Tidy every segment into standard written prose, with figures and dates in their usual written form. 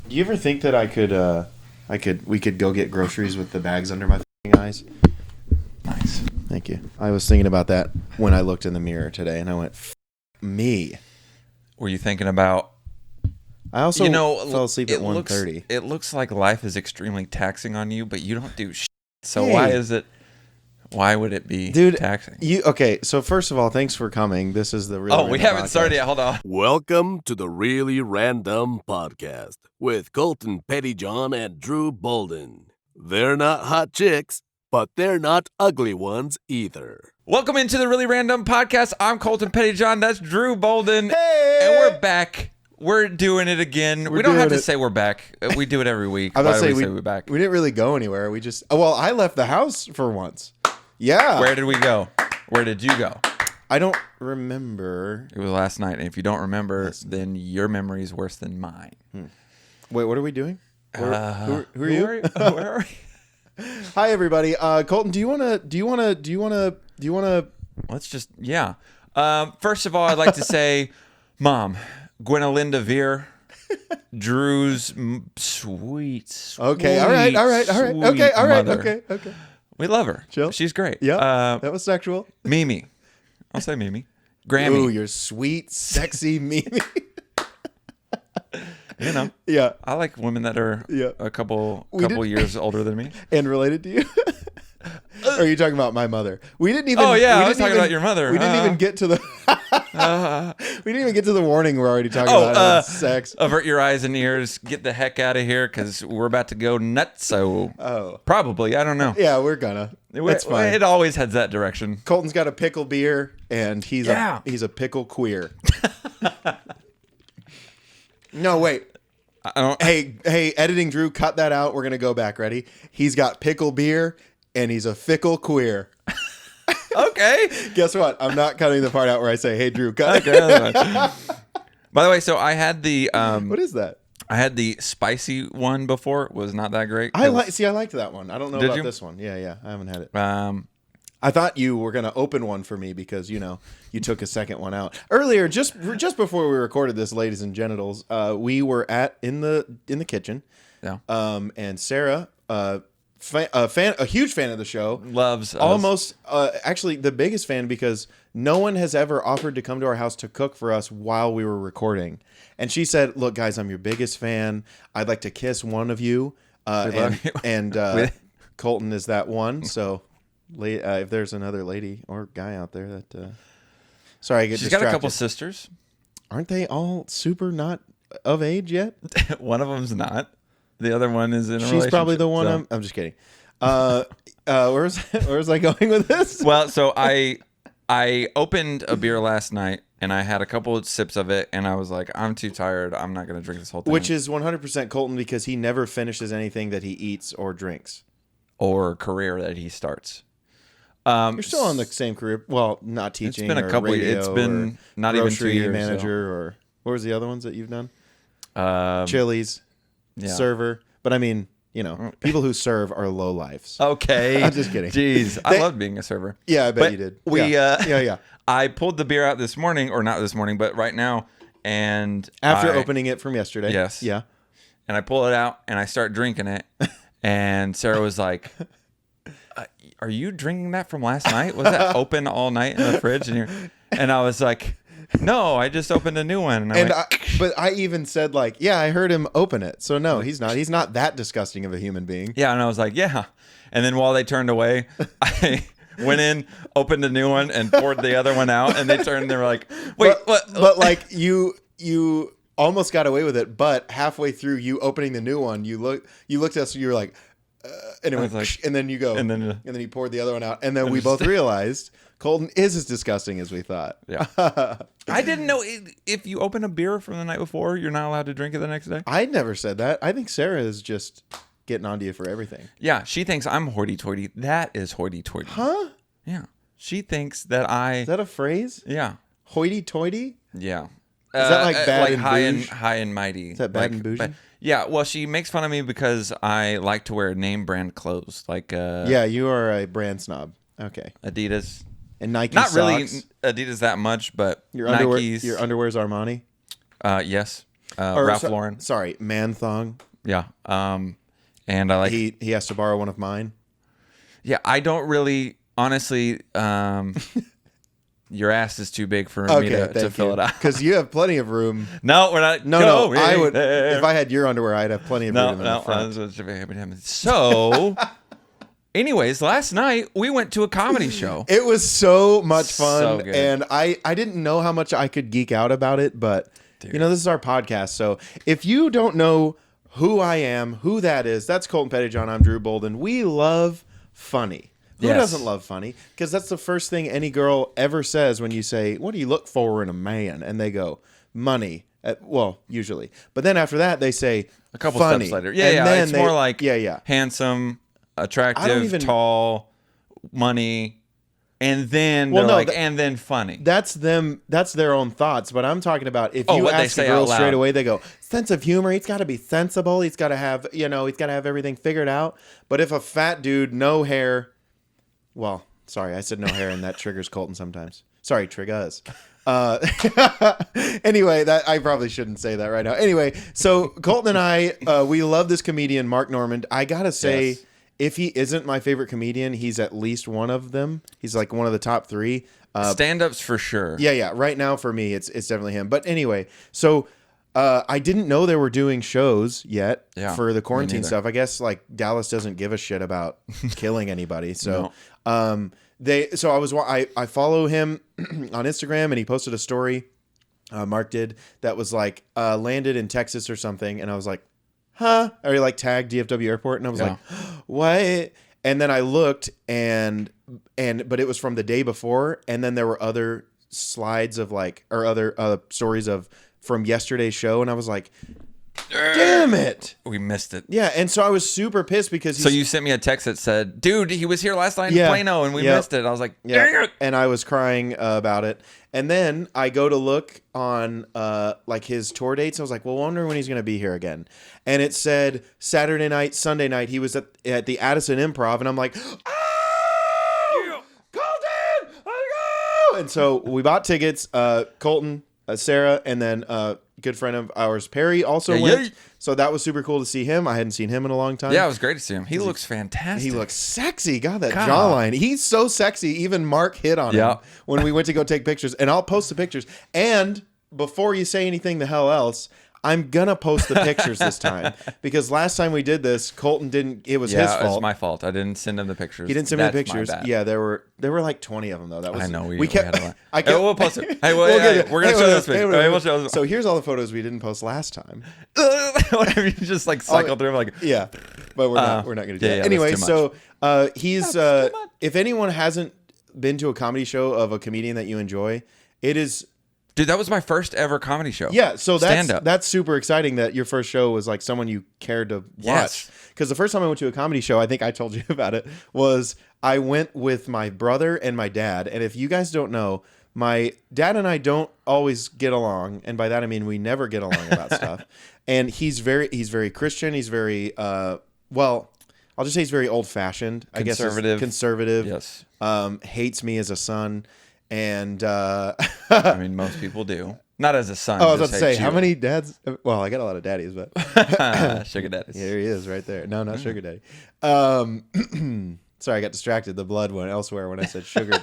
Do you ever think that we could go get groceries with the bags under my eyes? Nice. Thank you. I was thinking about that when I looked in the mirror today, and I went, me. Were you thinking about... I also fell asleep at 1:30. It looks like life is extremely taxing on you, but you don't do shit. So Hey. why would it be taxing? Okay, so first of all, thanks for coming. This is the real we haven't started yet. Hold on. Welcome to the Really Randumb podcast with Colton Pettyjohn and Drew Bolden. They're not hot chicks, but they're not ugly ones either. Welcome into the Really Randumb podcast. I'm Colton Pettyjohn. That's Drew Bolden. Hey! And we're back. We're doing it again. We don't have to say we're back. We do it every week. I was Why about to do say we say we're back? We didn't really go anywhere. We just I left the house for once. Yeah. Where did we go? Where did you go? I don't remember. It was last night. And if you don't remember, then your memory is worse than mine. Wait, what are we doing? Who are you? Where are we? Hi everybody. Colton, do you wanna? Let's just first of all, I'd like to say, Mom, Gwenolinda Veer, Drew's sweet. Okay. All right. Okay. All right. Mother. Okay. We love her. Chill. She's great. Yeah. That was sexual. Mimi. I'll say Mimi. Grammy. Ooh, you're sweet, sexy Mimi. You know. Yeah. I like women that are a couple years older than me. And related to you. Or are you talking about my mother? We didn't even. Oh yeah, I was talking about your mother. We didn't even get to the. We didn't even get to the warning. We're already talking about sex. Avert your eyes and ears. Get the heck out of here because we're about to go nuts. So probably, I don't know. Yeah, we're gonna. It's fine. It always heads that direction. Colton's got a pickle beer, and he's a pickle queer. No, wait. Hey, editing Drew, cut that out. We're gonna go back. Ready? He's got pickle beer, and he's a fickle queer. Okay. Guess what? I'm not cutting the part out where I say, "Hey, Drew, cut." Okay, by the way, so I had the what is that? I had the spicy one before. It was not that great. I liked that one. I don't know about this one. Yeah, I haven't had it. I thought you were gonna open one for me because you you took a second one out earlier. Just before we recorded this, ladies and genitals, we were in the kitchen. Yeah. And Sarah, a huge fan of the show, loves us. Almost actually the biggest fan because no one has ever offered to come to our house to cook for us while we were recording. And she said, "Look, guys, I'm your biggest fan. I'd like to kiss one of you." And Colton is that one. So. If there's another lady or guy out there that, sorry, I get distracted. She's got a couple sisters. Aren't they all super not of age yet? One of them's not. The other one is in a relationship. She's probably the one. So. I'm just kidding. Where's I going with this? Well, so I opened a beer last night and I had a couple of sips of it and I was like, I'm too tired. I'm not going to drink this whole thing. Which is 100% Colton because he never finishes anything that he eats or drinks or career that he starts. You're still on the same career. Well, not teaching. It's been a couple. It's been not even 2 years. Manager or what was the other ones that you've done? Chili's, yeah. Server. But I mean, people who serve are low lives. Okay, I'm just kidding. Jeez, I loved being a server. Yeah, I bet you did. Yeah. I pulled the beer out this morning, or not this morning, but right now, and after opening it from yesterday. Yes. Yeah. And I pull it out and I start drinking it, and Sarah was like, are you drinking that from last night? Was that open all night in the fridge? And I was like, no, I just opened a new one. But I even said I heard him open it. So no, he's not. He's not that disgusting of a human being. Yeah, and I was like, yeah. And then while they turned away, I went in, opened a new one, and poured the other one out. And they turned, and they were like, wait, what? But you almost got away with it. But halfway through you opening the new one, you looked at us, and you were like. And it went like, and then you go, and then he poured the other one out, and then we both realized Colton is as disgusting as we thought. Yeah, I didn't know if you open a beer from the night before, you're not allowed to drink it the next day. I never said that. I think Sarah is just getting onto you for everything. Yeah, she thinks I'm hoity-toity. That is hoity-toity. Huh? Yeah, she thinks that Is that a phrase? Yeah, hoity-toity. Yeah. Is that like bad and high and mighty? Is that bad and bougie? Yeah, well, she makes fun of me because I like to wear name brand clothes, like yeah, you are a brand snob. Okay, Adidas and Nike. Not socks. really Adidas that much, but Your Nikes. Your underwear's Armani. Yes. Ralph Lauren. Sorry, man thong. Yeah. And I like. He has to borrow one of mine. Yeah, I don't really, honestly. Your ass is too big for me to fill it out. Because you have plenty of room. No, we're not. No. I would. If I had your underwear, I'd have plenty of room in the front. So, anyways, last night we went to a comedy show. It was so much fun, So good. and I didn't know how much I could geek out about it, but Dude. this is our podcast, so if you don't know who I am, who that is, that's Colton Pettyjohn. I'm Drew Bolden. We love funny. Who doesn't love funny? Because that's the first thing any girl ever says when you say, "What do you look for in a man?" And they go, "Money." Well, usually, but then after that they say A couple funny. steps later, And then it's more like yeah. handsome, attractive, tall, money, and then and then funny. That's them. That's their own thoughts. But I'm talking about if you what they ask say a girl out loud. straight away, they go sense of humor. He's got to be sensible. He's got to have he's got to have everything figured out. But if a fat dude, no hair, well, sorry, I said no hair, and that triggers Colton sometimes. Sorry, triggers. Anyway, that I probably shouldn't say that right now. Anyway, so Colton and I, we love this comedian, Mark Normand. I gotta say. Yes. If he isn't my favorite comedian, he's at least one of them. He's like one of the top 3. Stand-ups for sure. Yeah. Right now for me, it's definitely him. But anyway, so I didn't know they were doing shows yet for the quarantine stuff. I guess like Dallas doesn't give a shit about killing anybody. So I follow him on Instagram, and he posted a story. Mark did that was like landed in Texas or something, and I was like, huh? Or he like tagged DFW Airport, and I was like, what? And then I looked, but it was from the day before, and then there were other slides of other stories from yesterday's show, and I was like, damn it, we missed it. Yeah, and so I was super pissed because So you sent me a text that said, dude, he was here last night in Plano, and we missed it. I was like, dang it. And I was crying about it. And then I go to look on like his tour dates. I was like, well, wonder when he's going to be here again. And it said Saturday night, Sunday night, he was at the Addison Improv. And I'm like, oh, Colton, let's go. And so we bought tickets. Colton, Sarah, and then a good friend of ours, Perry, also went. So that was super cool to see him. I hadn't seen him in a long time. Yeah, it was great to see him. He looks fantastic. He looks sexy. God, that jawline. He's so sexy. Even Mark hit on him when we went to go take pictures. And I'll post the pictures. And before you say anything the hell else, I'm going to post the pictures this time. Because last time we did this, Colton didn't. It was his fault. It was my fault. I didn't send him the pictures. He didn't send me the pictures. Yeah, there were like 20 of them, though. That was, I know. We kept. Hey, we'll post it. Hey, we're going to show this picture. We'll show this. So here's all the photos we didn't post last time. Whatever, you just like cycle through them like. Yeah, but we're not going to do that. Yeah, anyway, so he's if anyone hasn't been to a comedy show of a comedian that you enjoy, it is. Dude, that was my first ever comedy show. Yeah, so Stand-up. that's super exciting that your first show was like someone you cared to watch. Because the first time I went to a comedy show, I think I told you about it, was I went with my brother and my dad. And if you guys don't know, my dad and I don't always get along, and by that I mean we never get along about stuff. And he's very Christian. He's very well, I'll just say he's very old fashioned. I guess conservative. Yes. Hates me as a son. And I mean, most people do. Not as a son. I was about to say, how many dads? Well, I got a lot of daddies, but sugar daddies. Here he is, right there. No, not sugar daddy. Sorry, I got distracted. The blood went elsewhere when I said sugar.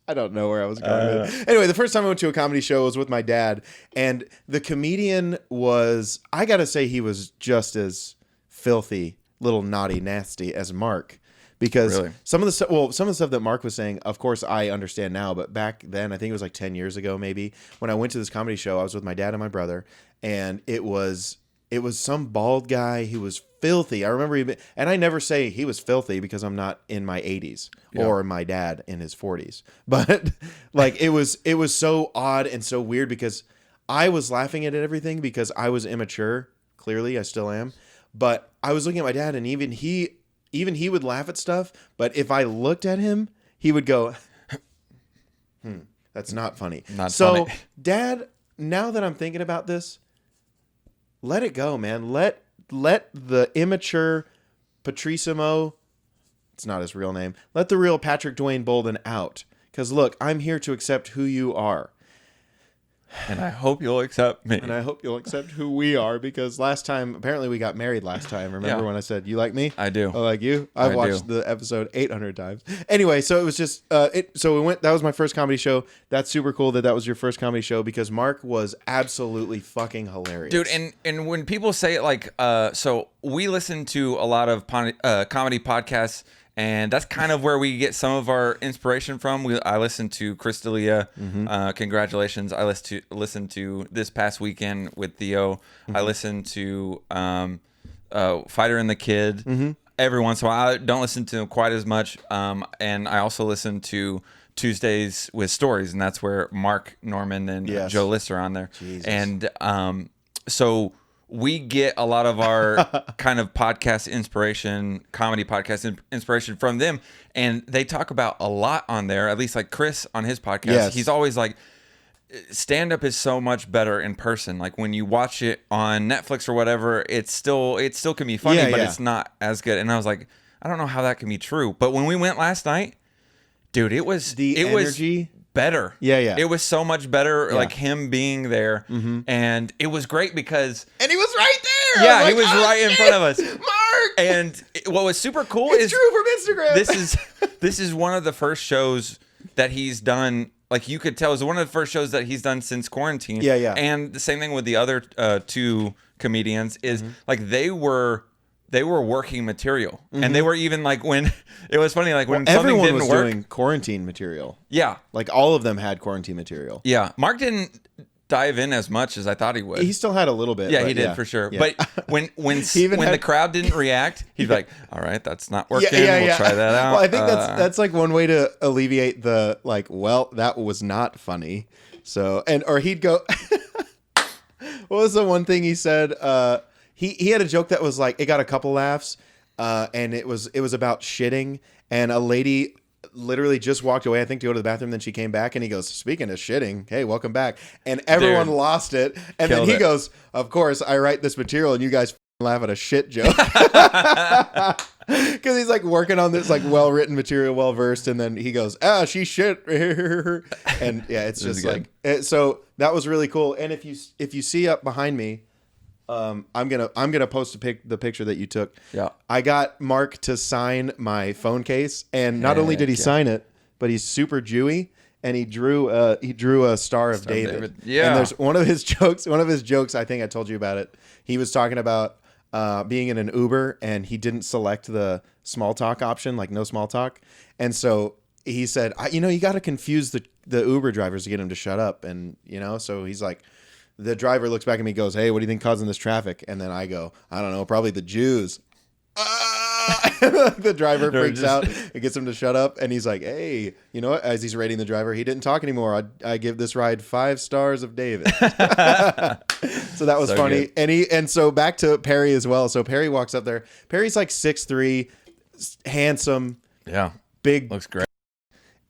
I don't know where I was going with it. Anyway, the first time I went to a comedy show was with my dad, and the comedian was, I gotta say, he was just as filthy, little naughty, nasty as Mark. Because some of the stuff that Mark was saying, of course, I understand now. But back then, I think it was like 10 years ago, maybe, when I went to this comedy show, I was with my dad and my brother, and it was some bald guy. He was filthy. I remember, and I never say he was filthy because I'm not in my 80s or my dad in his 40s. But like it was so odd and so weird because I was laughing at everything because I was immature. Clearly, I still am. But I was looking at my dad, and even he would laugh at stuff, but if I looked at him, he would go, that's not funny. Not funny. Dad, now that I'm thinking about this, let it go, man. Let the immature Patrissimo, it's not his real name, let the real Patrick Dwayne Bolden out. Because look, I'm here to accept who you are. And I hope you'll accept me. And I hope you'll accept who we are, because last time, apparently we got married last time. Remember when I said, you like me? I do. I like you? I've watched the episode 800 times. Anyway, so it was just, so we went, that was my first comedy show. That's super cool that was your first comedy show, because Mark was absolutely fucking hilarious. Dude, and when people say it like, so we listen to a lot of comedy podcasts, and that's kind of where we get some of our inspiration from. I listened to Chris D'Elia. Congratulations. I listened to This Past Weekend with Theo. I listened to Fighter and the Kid. Every once in a while. I don't listen to them quite as much. And I also listen to Tuesdays with Stories, and that's where Mark Norman and Joe List are on there. Jesus. And so we get a lot of our kind of podcast inspiration, comedy podcast inspiration from them. And they talk about a lot on there, at least like Chris on his podcast. Yes. He's always like, stand-up is so much better in person. Like when you watch it on Netflix or whatever, it still can be funny, but it's not as good. And I was like, I don't know how that can be true. But when we went last night, dude, it was energy better. Yeah. It was so much better, like him being there. And it was great because... And he was right there! Yeah, he was right in front of us. Mark! And what was super cool is... It's true from Instagram. This is one of the first shows that he's done... Like you could tell, it was one of the first shows that he's done since quarantine. Yeah. And the same thing with the other two comedians is like they were working material, and they were even like when it was funny, like when something everyone didn't was work, doing quarantine material. Yeah, like all of them had quarantine material. Yeah, Mark didn't dive in as much as I thought he would. He still had a little bit. Yeah, he did for sure. Yeah. But when the crowd didn't react, he'd be like, "All right, that's not working. We'll try that out." Well, I think that's like one way to alleviate the like. Well, that was not funny. So or he'd go. What was the one thing he said? He had a joke that was like it got a couple laughs, and it was about shitting, and a lady literally just walked away, I think, to go to the bathroom. Then she came back, and he goes, "Speaking of shitting, hey, welcome back." And everyone lost it. And then he goes, "Of course, I write this material, and you guys laugh at a shit joke." Because he's like working on this like well-written material, well-versed, and then he goes, she shit. And yeah, it's just like so that was really cool. And if you see up behind me, I'm gonna post the picture that you took. Yeah, I got Mark to sign my phone case, and not only did he sign it, but he's super Jewy, and he drew a Star of David. Yeah, and there's one of his jokes. I think I told you about it. He was talking about being in an Uber, and he didn't select the small talk option, like no small talk, and so he said, you got to confuse the Uber drivers to get him to shut up, and so he's like. The driver looks back at me and goes, "Hey, what do you think causing this traffic?" And then I go, "I don't know, probably the Jews." The driver freaks out and gets him to shut up. And he's like, "Hey, you know what?" As he's rating the driver, he didn't talk anymore. I give this ride 5 stars of David. So that was funny. Good. And so back to Perry as well. So Perry walks up there. Perry's like 6'3", handsome. Yeah. Big. Looks great.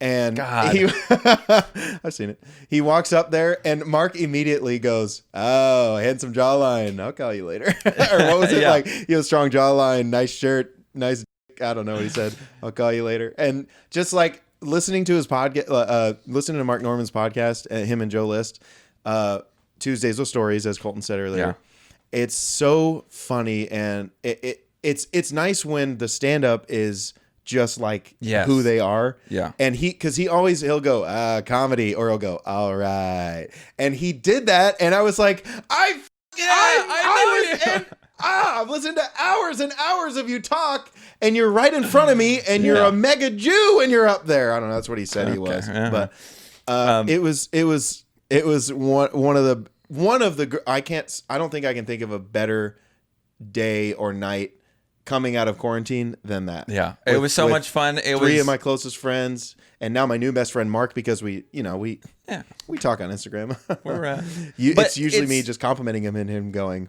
And I've seen it. He walks up there, and Mark immediately goes, "Oh, handsome jawline. I'll call you later." Or what was it like? He has strong jawline, nice shirt, nice. I don't know what he said. "I'll call you later." And just like listening to his podcast, listening to Mark Norman's podcast, him and Joe List, Tuesdays with Stories, as Colton said earlier. Yeah. It's so funny, and it's nice when the stand up is. Just like who they are. Yeah. And he'll go, comedy, or he'll go, all right. And he did that. And I was like, I've listened to hours and hours of you talk, and you're right in front of me, and you're a mega Jew, and you're up there. I don't know. That's what he said he was. Uh-huh. But it was one of the, I don't think I can think of a better day or night coming out of quarantine than that. Yeah. It was so much fun. Three of my closest friends, and now my new best friend Mark, because we talk on Instagram. It's usually me just complimenting him and him going.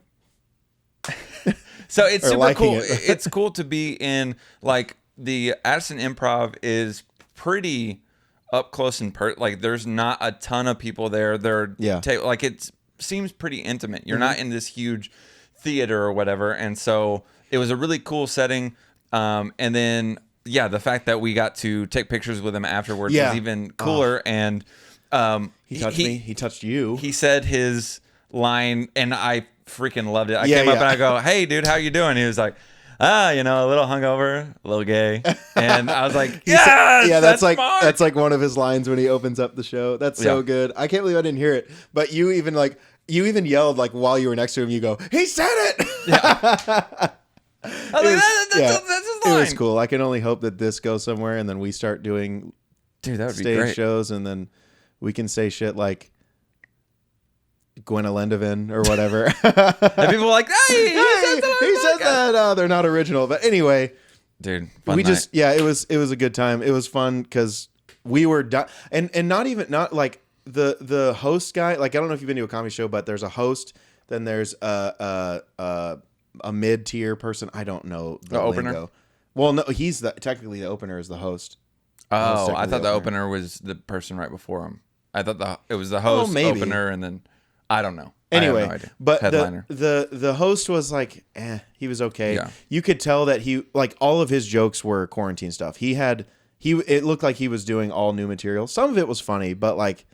So it's super cool. It's cool to be in, like, the Addison Improv is pretty up close and like there's not a ton of people there. Like it seems pretty intimate. You're not in this huge theater or whatever, and so it was a really cool setting. And then, the fact that we got to take pictures with him afterwards was even cooler. And He touched me. He touched you. He said his line, and I freaking loved it. I came up and I go, "Hey, dude, how you doing?" He was like, a little hungover, a little gay, and I was like, "Yes, that's like one of his lines when he opens up the show. That's so good. I can't believe I didn't hear it, but you even yelled like while you were next to him. You go, "He said it!" Yeah. I was that's his line. It was cool. I can only hope that this goes somewhere, and then we start doing that would be stage great. shows, and then we can say shit like Gwen Lendevin or whatever. And people are like, "Hey, he said that." Oh, they're not original, but anyway, dude. It was a good time. It was fun because we were and not like the host guy. Like, I don't know if you've been to a comedy show, but there's a host, then there's a mid-tier person. I don't know the opener. lingo. Well, no, he's technically the opener is the host. Oh, I thought the opener was the person right before him. I thought it was the host, opener, and then I don't know. Anyway, I have no idea. But Headliner. the host was like, he was okay. Yeah. You could tell that he, like, all of his jokes were quarantine stuff. It looked like he was doing all new material. Some of it was funny, but like,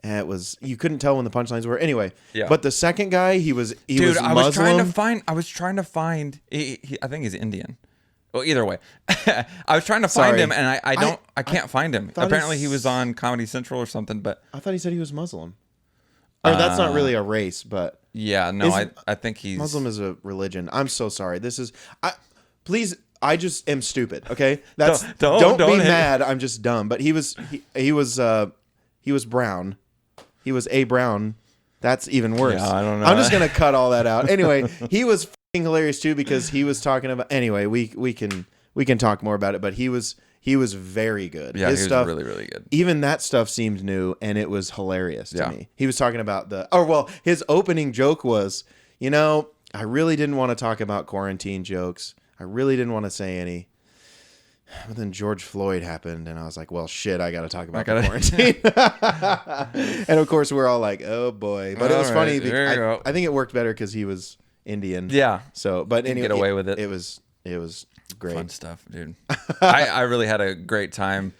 you couldn't tell when the punchlines were. Anyway, but the second guy, he was Muslim. I was trying to find. I think he's Indian. Well, either way, I was trying to find him, and I can't find him. Apparently, he was on Comedy Central or something. But I thought he said he was Muslim. Or that's not really a race, but yeah, no, I think he's Muslim is a religion. I'm so sorry. Please. I just am stupid. Okay, that's don't be mad. I'm just dumb. But he was brown. He was a brown. That's even worse. Yeah, I don't know. I'm just gonna cut all that out. Anyway, he was f***ing hilarious too because he was talking about. Anyway, we can talk more about it. But he was very good. Yeah, his stuff, really, really good. Even that stuff seemed new, and it was hilarious to me. He was talking about his opening joke was, I really didn't want to talk about quarantine jokes. I really didn't want to say any. But then George Floyd happened, and I was like, well, shit, I got to talk about the quarantine. And, of course, we're all like, oh, boy. But it was funny. I think it worked better because he was Indian. Yeah. So, but anyway. Get away with it. It was great. Fun stuff, dude. I really had a great time.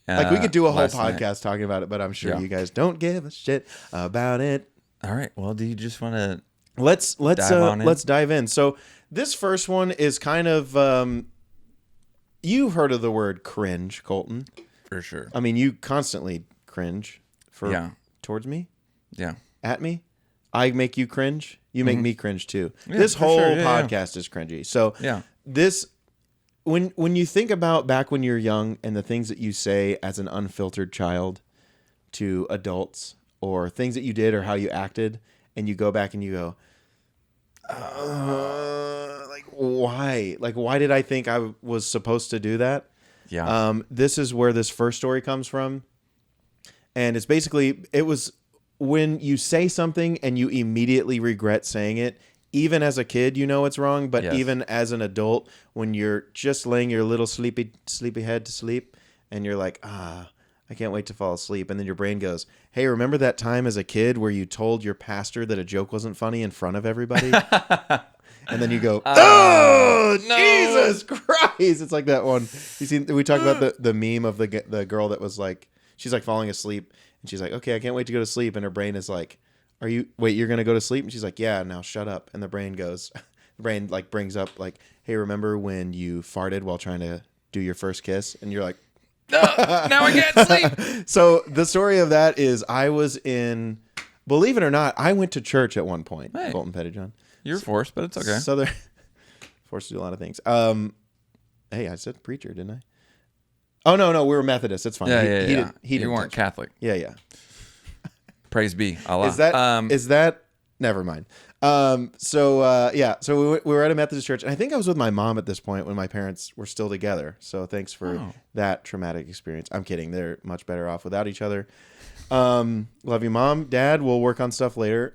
We could do a whole podcast talking about it, but I'm sure you guys don't give a shit about it. All right. Well, do you just want to let's dive in. So this first one is kind of you've heard of the word cringe, Colton? For sure. I mean, you constantly cringe towards me. Yeah. At me. I make you cringe. You make me cringe too. Yeah, this whole podcast is cringy. So this, when you think about back when you're young and the things that you say as an unfiltered child to adults, or things that you did or how you acted, and you go back and you go, why? Like, why did I think I was supposed to do that? Yeah. This is where this first story comes from. And it's basically, it was when you say something and you immediately regret saying it, even as a kid, it's wrong, but even as an adult, when you're just laying your little sleepy head to sleep and you're like, I can't wait to fall asleep. And then your brain goes, hey, remember that time as a kid where you told your pastor that a joke wasn't funny in front of everybody? And then you go, oh, no. Jesus Christ. It's like that one. You see, we talk about the meme of the girl that was like, she's like falling asleep and she's like, okay, I can't wait to go to sleep. And her brain is like, you're going to go to sleep? And she's like, yeah, now shut up. And the brain like brings up like, hey, remember when you farted while trying to do your first kiss? And you're like, no, now I can't sleep. So the story of that is believe it or not, I went to church at one point, hey, Colton Pettyjohn. You're forced, but it's okay. So they're forced to do a lot of things. Hey, I said preacher, didn't I? Oh, no, we were Methodist. It's fine. Yeah. You weren't Catholic. Yeah. Praise be Allah. Is that never mind. So we were at a Methodist church, and I think I was with my mom at this point when my parents were still together. So thanks for that traumatic experience. I'm kidding. They're much better off without each other. Love you, Mom. Dad, we'll work on stuff later.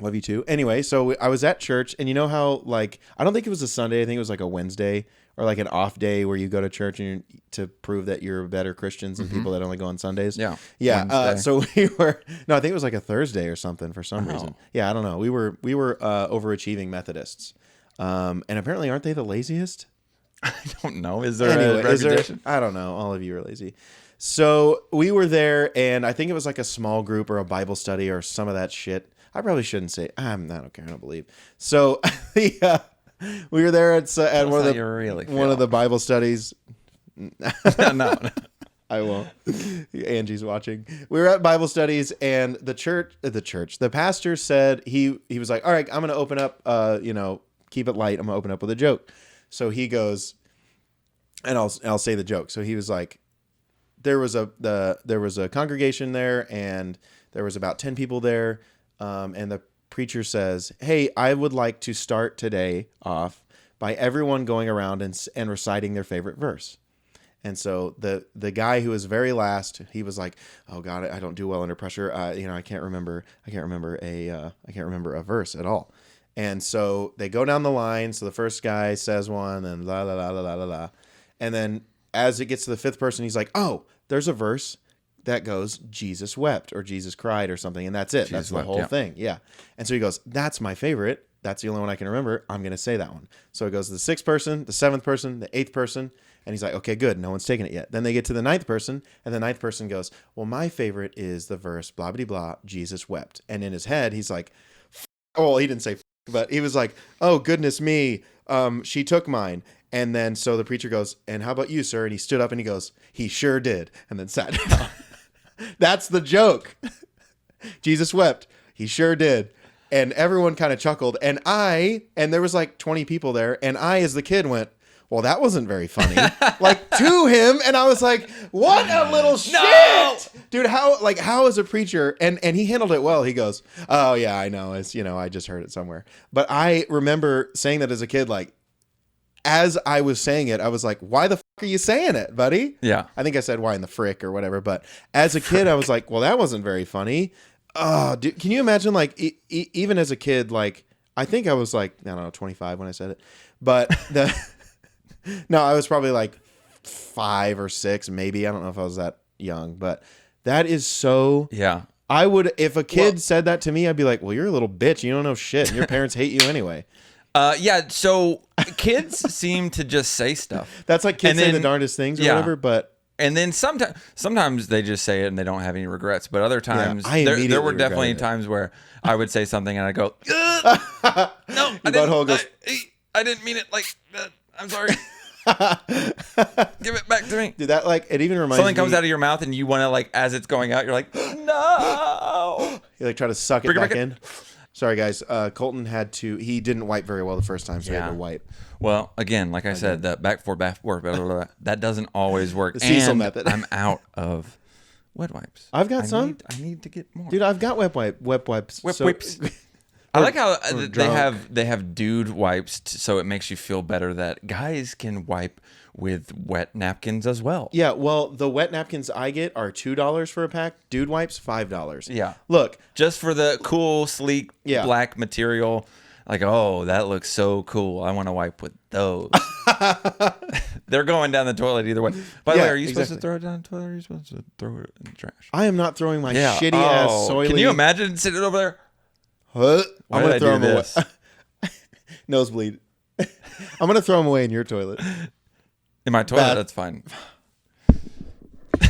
Love you too. Anyway, so I was at church, and you know how, like, I don't think it was a Sunday. I think it was like a Wednesday or like an off day where you go to church and to prove that you're better Christians than people that only go on Sundays. Yeah. So we were. No, I think it was like a Thursday or something for some reason. Yeah, I don't know. We were overachieving Methodists, and apparently aren't they the laziest? I don't know. Is there a reputation? I don't know. All of you are lazy. So we were there, and I think it was like a small group or a Bible study or some of that shit. I probably shouldn't say. I don't care. I don't believe. So we were there at one of the Bible studies. No. I won't. Angie's watching. We were at Bible studies, and the pastor said he was like, "All right, I'm going to open up. Keep it light. I'm going to open up with a joke." So he goes, and I'll say the joke. So he was like, there was a congregation there, and there was about 10 people there, and the preacher says, "Hey, I would like to start today off by everyone going around and reciting their favorite verse." And so the guy who was very last, he was like, "Oh God, I don't do well under pressure. I can't remember a verse at all." And so they go down the line. So the first guy says one, and la la la la la la la, and then as it gets to the fifth person, he's like, "Oh, there's a verse that goes, Jesus wept or Jesus cried or something," and that's it. That's the whole thing. Yeah. And so he goes, "That's my favorite. That's the only one I can remember. I'm going to say that one." So it goes to the sixth person, the seventh person, the eighth person. And he's like, "Okay, good. No one's taken it yet." Then they get to the ninth person, and the ninth person goes, "Well, my favorite is the verse, blah, blah, blah, Jesus wept." And in his head, he's like, he didn't say, but he was like, "Oh, goodness me. She took mine." And then so the preacher goes, "And how about you, sir?" And he stood up and he goes, "He sure did." And then sat down. That's the joke. Jesus wept. He sure did. And everyone kind of chuckled. And there was like 20 people there. And I, as the kid, went, "Well, that wasn't very funny." Like to him. And I was like, what a little shit. Dude, how is a preacher? And he handled it well. He goes, "Oh yeah, I know. It's, I just heard it somewhere." But I remember saying that as a kid, like, as I was saying it, I was like, "Why the fuck are you saying it, buddy?" Yeah. I think I said "why in the frick" or whatever. But as a kid, I was like, "Well, that wasn't very funny." Oh, dude, can you imagine, like, even as a kid, like, I think I was like, I don't know, 25 when I said it. But no, I was probably like 5 or 6, maybe. I don't know if I was that young, but that is so. Yeah. I would, if a kid said that to me, I'd be like, "Well, you're a little bitch. You don't know shit. And your parents hate you anyway." Yeah. So kids seem to just say stuff. That's like kids saying the darndest things or whatever. But and then sometimes they just say it and they don't have any regrets. But other times, there were definitely times where I would say something and I go, "No, I didn't mean it like that. I'm sorry." Give it back to me. Dude, that, like, it even reminds me. Something comes out of your mouth and you want to, like, as it's going out, you're like, "No." You like try to suck it back in. Sorry, guys. Colton he didn't wipe very well the first time, so he had to wipe. Well, again, like I said, the back forth, blah, blah, blah, that doesn't always work. The Cecil method. I'm out of wet wipes. I've got some. I need to get more. Dude, I've got wet wipes. Wipes. I like how they have dude wipes, so it makes you feel better that guys can wipe with wet napkins as well. Yeah, well, the wet napkins I get are $2 for a pack. Dude wipes, $5. Yeah. Look, just for the cool, sleek black material. Like, oh, that looks so cool. I want to wipe with those. They're going down the toilet either way. By the way, are you supposed to throw it down the toilet, or are you supposed to throw it in the trash? I am not throwing my shitty ass soily. Can you imagine sitting over there? I'm going to throw them away. Nosebleed. I'm going to throw them away in your toilet. In my toilet, that's fine.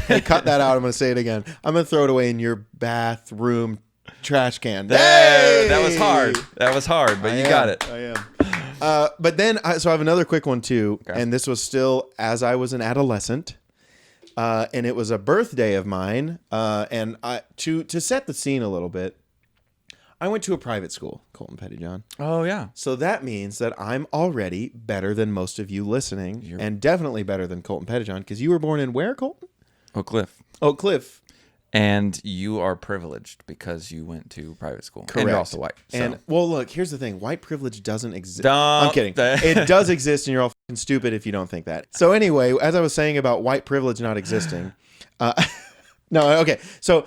Hey, cut that out. I'm going to say it again. I'm going to throw it away in your bathroom trash can. That was hard, but you got it. I am. But then, so I have another quick one too. Okay. And this was still as I was an adolescent. And it was a birthday of mine. And to set the scene a little bit, I went to a private school, Colton Pettyjohn. Oh, yeah. So that means that I'm already better than most of you listening, and definitely better than Colton Pettyjohn, because you were born in where, Colton? Oak Cliff. And And you are privileged because you went to private school. Correct. And you're also white. So. And, well, look, here's the thing. White privilege doesn't exist. I'm kidding. It does exist, and you're all fucking stupid if you don't think that. So anyway, as I was saying about white privilege not existing. No, okay. So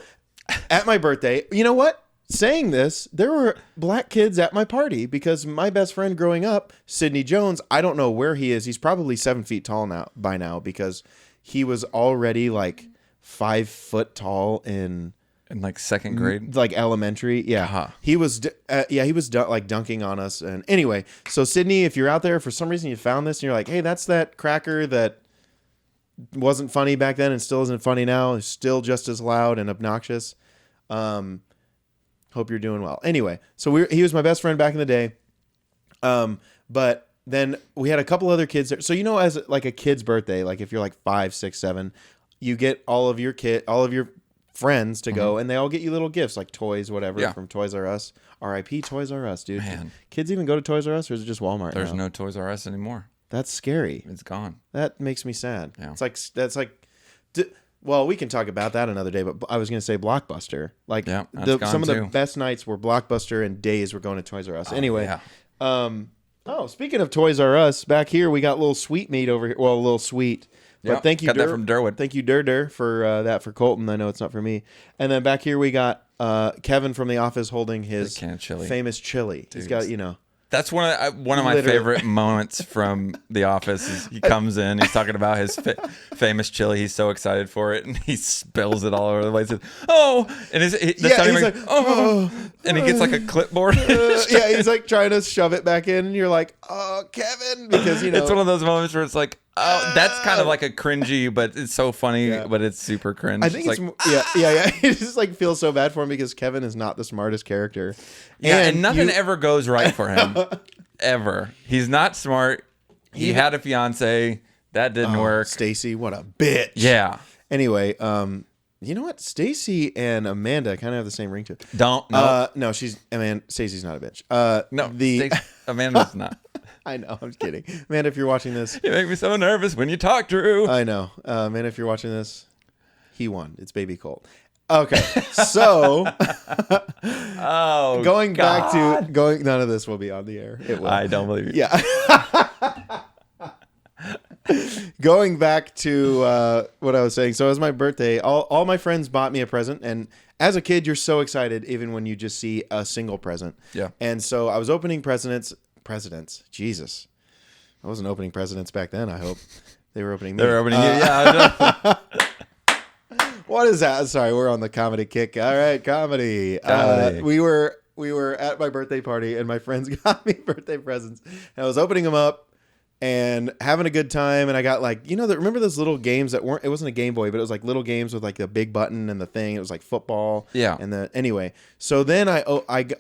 at my birthday, you know what? Saying this, there were black kids at my party because my best friend growing up, Sidney Jones, I don't know where he is. He's probably 7 feet tall by now because he was already like 5 foot tall in like second grade, like elementary. Yeah. Uh-huh. He was, like dunking on us. And anyway, so Sidney, if you're out there, for some reason you found this and you're like, hey, that's that cracker that wasn't funny back then and still isn't funny now. It's still just as loud and obnoxious. Hope you're doing well. Anyway, so he was my best friend back in the day. But then we had a couple other kids there. So, as like a kid's birthday, like if you're like 5, 6, 7, you get all of your friends to go, and they all get you little gifts like toys, whatever, from Toys R Us. R.I.P. Toys R Us, dude. Man. Kids even go to Toys R Us, or is it just Walmart? There's no Toys R Us anymore. That's scary. It's gone. That makes me sad. Yeah. Well, we can talk about that another day, but I was going to say Blockbuster. Like some of the best nights were Blockbuster, and days were going to Toys R Us. Anyway, speaking of Toys R Us, back here we got a little sweet meat over here. Well, a little sweet. But thank you, got that from Durwood. Thank you, Dur, for that for Colton. I know it's not for me. And then back here we got Kevin from The Office holding his famous chili. Dude, he's got, That's one of my favorite moments from The Office. Is he comes in, he's talking about his famous chili. He's so excited for it, and he spills it all over the place. And he's like, and he gets like a clipboard. He's like trying to shove it back in, and you're like, oh, Kevin, because it's one of those moments where it's like, oh, that's kind of like a cringy, but it's so funny, but it's super cringe. I think it's It just like feels so bad for him because Kevin is not the smartest character. And nothing ever goes right for him. Ever. He's not smart. He had a fiance. That didn't work. Stacy, what a bitch. Yeah. Anyway, you know what? Stacy and Amanda kind of have the same ring to it. No, Stacy's not a bitch. Amanda's not. I know, I'm just kidding. Amanda, if you're watching this. You make me so nervous when you talk, Drew. I know. Amanda, if you're watching this, he won. It's Baby Colt. Okay, so going back to none of this will be on the air. It will. I don't believe you. Yeah. Going back to what I was saying. So it was my birthday. All my friends bought me a present, and as a kid, you're so excited even when you just see a single present. Yeah. And so I was opening presidents. Jesus, I wasn't opening presidents back then. I hope they were opening me. They were opening you. Yeah. What is that? Sorry, we're on the comedy kick. All right, comedy. We were at my birthday party, and my friends got me birthday presents. And I was opening them up and having a good time. And I got like, remember those little games that weren't? It wasn't a Game Boy, but it was like little games with like the big button and the thing. It was like football. Yeah. And anyway, so then I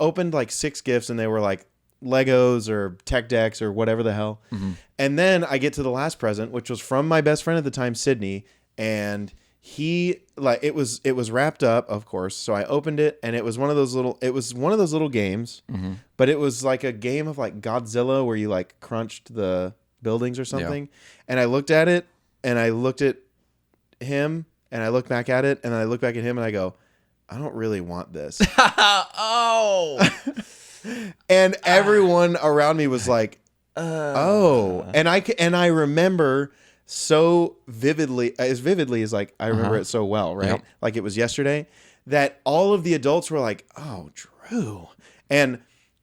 opened like 6 gifts, and they were like Legos or tech decks or whatever the hell. Mm-hmm. And then I get to the last present, which was from my best friend at the time, Sydney, and it was wrapped up, of course. So I opened it, and it was one of those little games, mm-hmm. but it was like a game of like Godzilla where you like crunched the buildings or something. Yeah. And I looked at it, and I looked at him, and I looked back at it, and I looked back at him, and I go, I don't really want this. Oh. And everyone around me was like, oh. And I remember so vividly as like I remember it so well, right? Yep. Like it was yesterday, that all of the adults were like, oh, Drew. And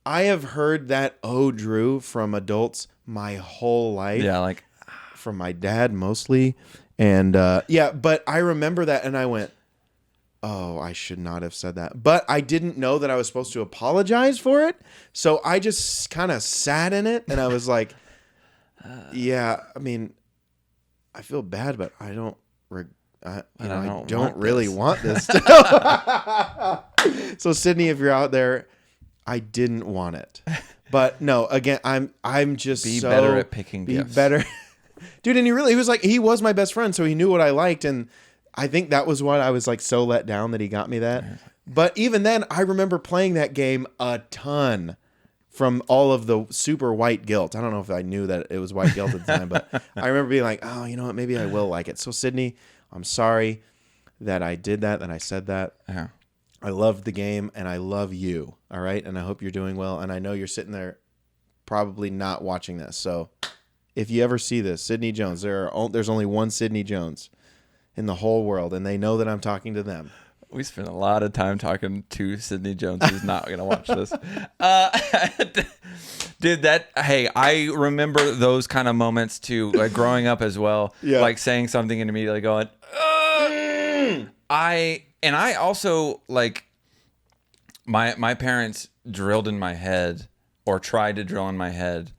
I have heard that "oh, Drew" from adults my whole life. Yeah, like from my dad mostly. And but I remember that, and I went, oh, I should not have said that. But I didn't know that I was supposed to apologize for it. So I just kind of sat in it, and I was like, yeah, I mean, I feel bad, but I don't really want this. So Sydney, if you're out there, I didn't want it. But no, again, I'm just be better at picking gifts. Better. Dude, and he was my best friend, so he knew what I liked, and I think that was what I was like so let down that he got me that. But even then, I remember playing that game a ton from all of the super white guilt. I don't know if I knew that it was white guilt at the time, but I remember being like, oh, you know what? Maybe I will like it. So Sydney, I'm sorry that I did that I said that. Yeah. I loved the game, and I love you. All right. And I hope you're doing well. And I know you're sitting there probably not watching this. So if you ever see this, Sydney Jones, there's only one Sydney Jones in the whole world, and they know that I'm talking to them. We spent a lot of time talking to Sydney Jones, who's not going to watch this. Dude, I remember those kind of moments too, like growing up as well. Yeah. Like saying something and immediately going, I also like my parents drilled in my head, or tried to drill in my head,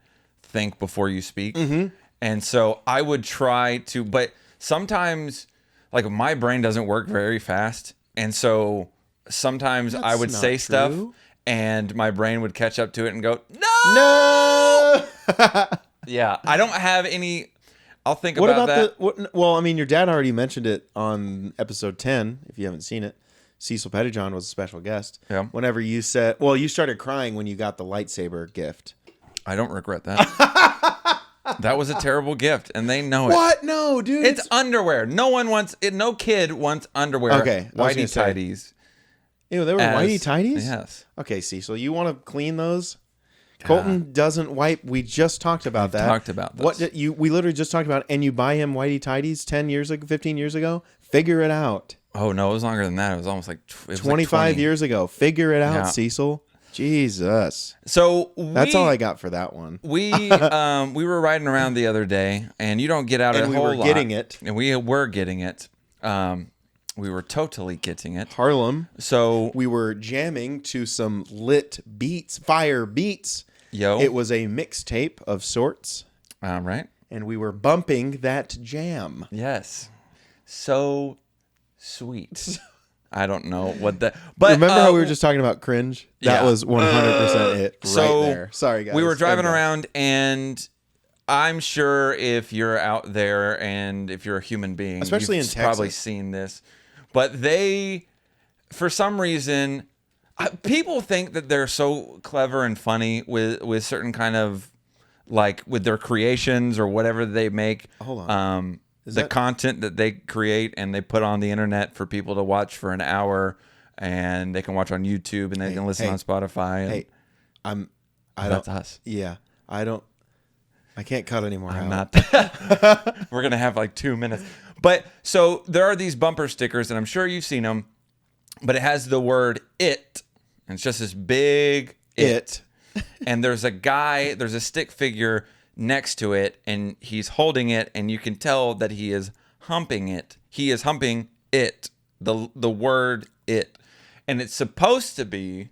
think before you speak. Mm-hmm. And so I would try to, but sometimes like my brain doesn't work very fast, and so sometimes I would say stuff and my brain would catch up to it and go, no. Yeah, I don't have any. I'll think about that. Well, I mean, your dad already mentioned it on episode 10. If you haven't seen it, Cecil Pettyjohn was a special guest. Yeah. Whenever you said, well, you started crying when you got the lightsaber gift. I don't regret that. That was a terrible gift, and they know it. What? No, dude. It's underwear. No one wants it. No kid wants underwear. Okay, whitey tighties. Ew, they were whitey tighties? Yes. Okay, Cecil, you want to clean those? Colton doesn't wipe. We just talked about that. Talked about this. What did you? We literally just talked about it, and you buy him whitey tighties 10 years ago, 15 years ago. Figure it out. Oh no, it was longer than that. It was almost like 25 years ago. Figure it out, Yeah. Cecil. Jesus. So that's all I got for that one. We were riding around the other day, and you don't get out a whole lot. And we were getting it. And we were getting it. We were totally getting it. Harlem. So we were jamming to some lit beats, fire beats. Yo. It was a mixtape of sorts. Right. And we were bumping that jam. Yes. So sweet. I don't know what that. But remember how we were just talking about cringe? That was 100% it right there. Sorry, guys. We were driving around, and I'm sure if you're out there and if you're a human being, especially you've in Texas, probably seen this. But they, for some reason, people think that they're so clever and funny with certain kind of, like, with their creations or whatever they make. Hold on. The content that they create and they put on the internet for people to watch for an hour, and they can watch on YouTube and they can listen on Spotify. That's us. Yeah. I can't cut anymore. I'm not. We're going to have like 2 minutes. But so there are these bumper stickers, and I'm sure you've seen them, but it has the word it, and it's just this big it. And there's a stick figure next to it, and he's holding it, and you can tell that he is humping it. He is humping it, the word it. And it's supposed to be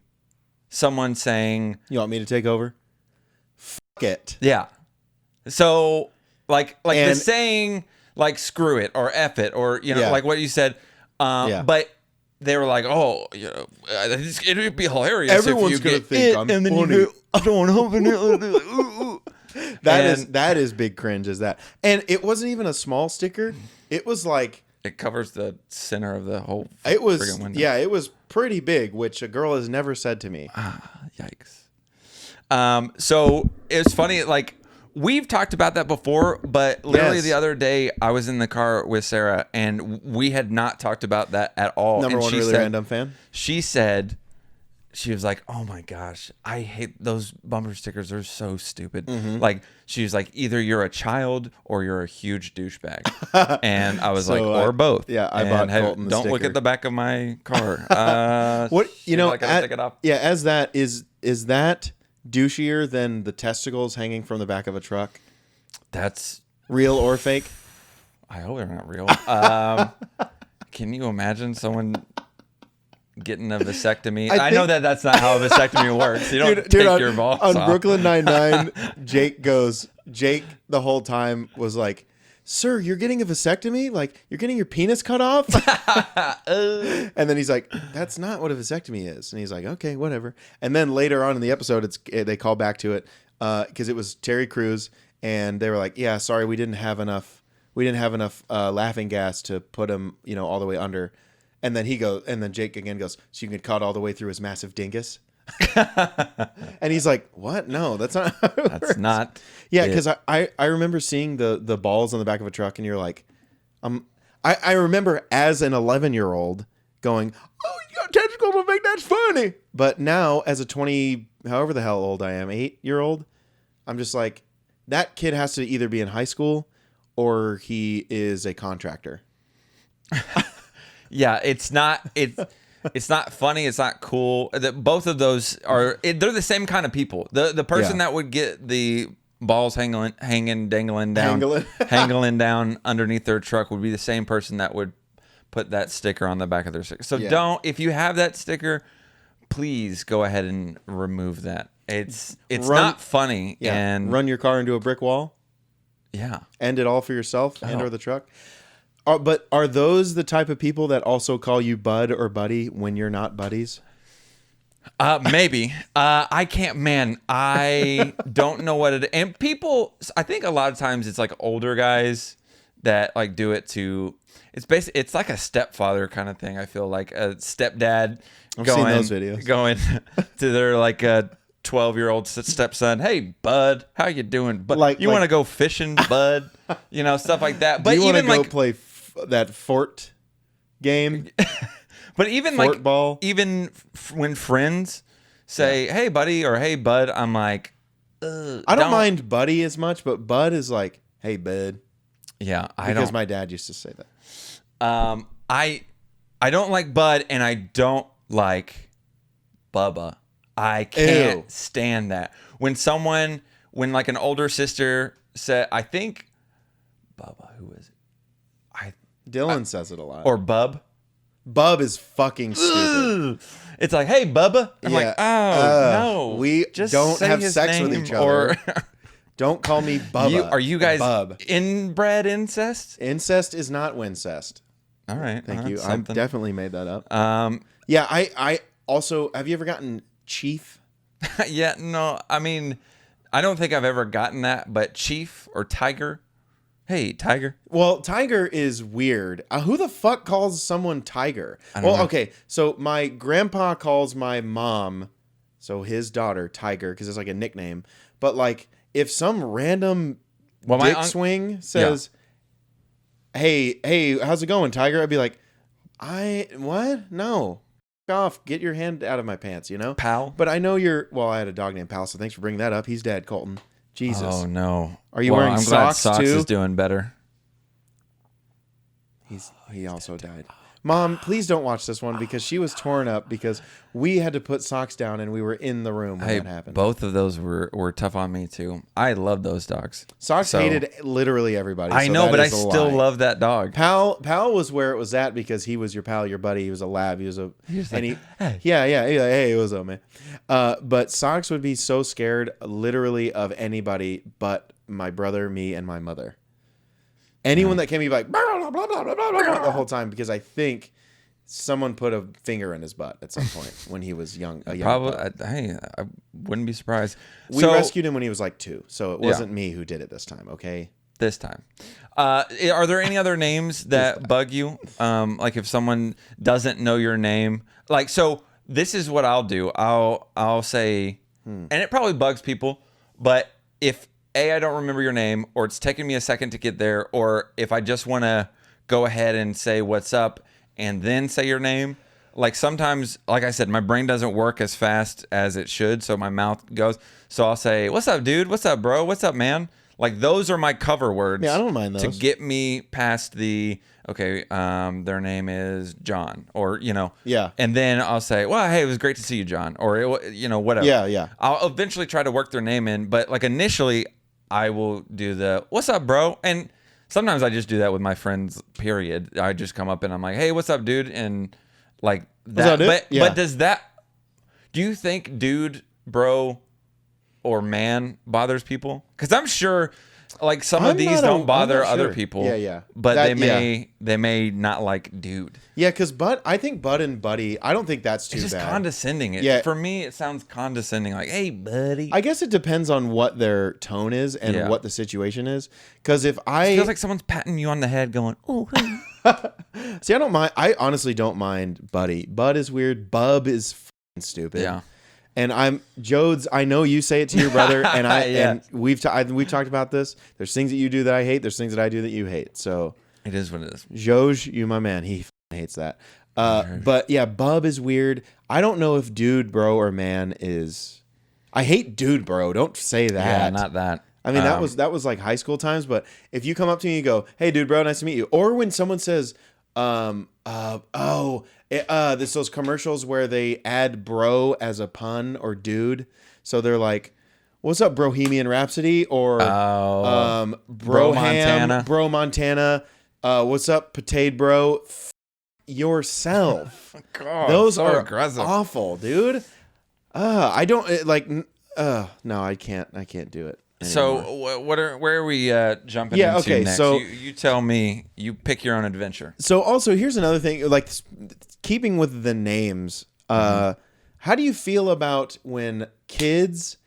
someone saying, you want me to take over? Fuck it. Yeah. So like the saying, like, screw it or F it, or, like what you said. But they were like, oh, it would be hilarious. Everyone's if you gonna get think it, I'm and then funny. you go, someone humping it. Ooh. That is big cringe, is that. And it wasn't even a small sticker. It was like, it covers the center of the whole window. Yeah, it was pretty big, which a girl has never said to me. Yikes. So it's funny, like, we've talked about that before, but literally the other day I was in the car with Sarah, and we had not talked about that at all. Number one really random fan. She said, she was like, oh my gosh, I hate those bumper stickers. They're so stupid. Mm-hmm. Like, she was like, either you're a child or you're a huge douchebag. And I was like, or both. Yeah, I bought Colton the don't sticker. look at the back of my car. What, I gotta take it off. Yeah, as that is that douchier than the testicles hanging from the back of a truck? That's real or fake? I hope they're not real. Can you imagine someone getting a vasectomy? I know that's not how a vasectomy works. You don't take your balls on off. Brooklyn Nine-Nine, Jake the whole time was like, sir, you're getting a vasectomy? Like, you're getting your penis cut off? And then he's like, that's not what a vasectomy is. And he's like, okay, whatever. And then later on in the episode, they call back to it because it was Terry Crews, and they were like, yeah, sorry, we didn't have enough laughing gas to put him, all the way under. And then Jake again goes, so you can cut all the way through his massive dingus? And he's like, what? No, that's not how it works. Not. Yeah, because I remember seeing the balls on the back of a truck, and you're like, I remember as an 11-year-old going, oh, you got tentacles, I think that's funny. But now as a 20, however the hell old I am, 8-year-old, I'm just like, that kid has to either be in high school or he is a contractor. Yeah, it's not funny. It's not cool. Both of those they're the same kind of people. The person that would get the balls hanging dangling down underneath their truck would be the same person that would put that sticker on the back of their sticker. So if you have that sticker, please go ahead and remove that. It's not funny. Yeah. And run your car into a brick wall. Yeah. End it all for yourself and or the truck. But are those the type of people that also call you bud or buddy when you're not buddies? Maybe. I can't, man. I don't know what it. And people, I think a lot of times it's like older guys that like do it to. It's like a stepfather kind of thing. I feel like a stepdad seen those videos. going to their like a 12-year-old stepson. Hey, bud, how you doing? But you want to go fishing, bud? Stuff like that. But do you even want to like go play that fort game? But even Fort like ball? when friends say, "Hey, buddy," or "Hey, bud," I'm like, I don't mind buddy as much, but bud is like, "Hey, bud." Yeah, because my dad used to say that. I don't like bud, and I don't like Bubba. I can't stand that. When like an older sister said, I think Bubba, who is it? Dylan says it a lot. Or Bub. Bub is fucking stupid. It's like, hey, Bubba. I'm like, no. We just don't say have his sex with name, each other. Or don't call me Bubba. Are you guys Bub. inbred incest? Incest is not wincest. All right. Thank you. Something. I definitely made that up. Yeah, I also, have you ever gotten Chief? Yeah, no. I mean, I don't think I've ever gotten that, but Chief or Tiger. Hey, Tiger. Well, Tiger is weird. Who the fuck calls someone Tiger? Know. Okay, so my grandpa calls my mom, so his daughter, Tiger, because it's like a nickname. But like, if some random dick swing says, hey, how's it going, Tiger? I'd be like, what? No. Off, get your hand out of my pants, Pal. But I know I had a dog named Pal, so thanks for bringing that up. He's dead, Colton. Jesus. Oh no. Are you wearing I'm socks glad Socks too? is doing better. He also died. Mom, please don't watch this one because she was torn up because we had to put Socks down and we were in the room when that happened. Both of those were tough on me too. I love those dogs. Socks hated literally everybody. I know, but I still love that dog. Pal was where it was at because he was your pal, your buddy. He was a lab. Hey. Hey, it was man. But Socks would be so scared literally of anybody but my brother, me, and my mother. Anyone that came, he'd be like, blah, blah, blah, blah, blah, blah, the whole time because I think someone put a finger in his butt at some point when he was young. Probably. I wouldn't be surprised. We rescued him when he was like 2, so it wasn't me who did it this time. Okay. This time. Are there any other names that bug you? Like if someone doesn't know your name, like, so this is what I'll do. I'll say, and it probably bugs people, but if I don't remember your name, or it's taking me a second to get there, or if I just want to go ahead and say what's up and then say your name, like sometimes, like I said, my brain doesn't work as fast as it should, so my mouth goes. So I'll say, "What's up, dude? What's up, bro? What's up, man?" Like those are my cover words. Yeah, I don't mind those. To get me past the their name is John, or Yeah. and then I'll say, "Well, hey, it was great to see you, John," or whatever. Yeah. I'll eventually try to work their name in, but like initially, I will do the "What's up, bro?" And sometimes I just do that with my friends. Period. I just come up and I'm like, "Hey, what's up, dude?" And like that. But does that? Do you think "dude," "bro," or "man" bothers people? Because I'm sure, like some of these don't bother other people. Yeah. But they may not like "dude." Yeah, because I think "bud" and "buddy," I don't think that's too bad. It's just condescending. Yeah. For me, it sounds condescending. Like, "Hey, buddy." I guess it depends on what their tone is and what the situation is. Because if it feels like someone's patting you on the head, going, "Oh." See, I don't mind. I honestly don't mind "buddy." Bud is weird. Bub is f***ing stupid. Yeah. And Jodes, I know you say it to your brother, and and we've talked about this. There's things that you do that I hate. There's things that I do that you hate. So it is what it is. Joj, you my man. He hates that. But yeah, Bub is weird. I don't know if "dude," "bro," or "man" is. I hate "dude," "bro." Don't say that. Yeah, not that. I mean, that was like high school times. But if you come up to me and you go, "Hey, dude, bro, nice to meet you," or when someone says, there's those commercials where they add "bro" as a pun or "dude," so they're like, "What's up, Bohemian Rhapsody?" or Bro Montana. Bro Montana. What's up, Potato Bro? Yourself. God, those so are aggressive. awful, dude. I don't like. No, I can't do it. So where are we jumping into okay, next? so- you tell me. You pick your own adventure. So also, here's another thing, like keeping with the names. How do you feel about when kids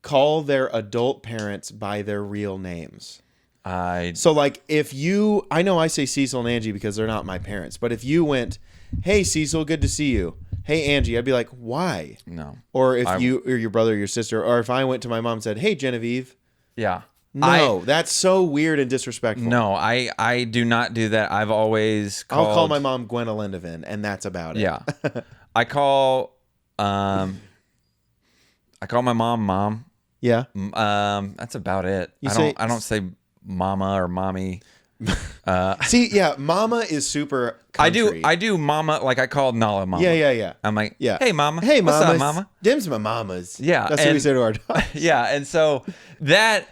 call their adult parents by their real names? So like I know I say Cecil and Angie because they're not my parents, but if you went, "Hey Cecil, good to see you. Hey Angie," I'd be like, "Why?" No. Or if you or your brother or your sister, or if I went to my mom and said, "Hey Genevieve." Yeah. No, that's so weird and disrespectful. No, I do not do that. I've always called... I'll call my mom Gwendolyn, and that's about it. Yeah. I call my mom. Yeah. That's about it. I don't say mama or mommy. See, yeah, mama is super country. I do mama, like I call Nala mama. Yeah. I'm like, Yeah. Hey mama. Hey What's mama. up, mama? Dim's my mama's. Yeah. That's what we say to our dogs. Yeah, and so that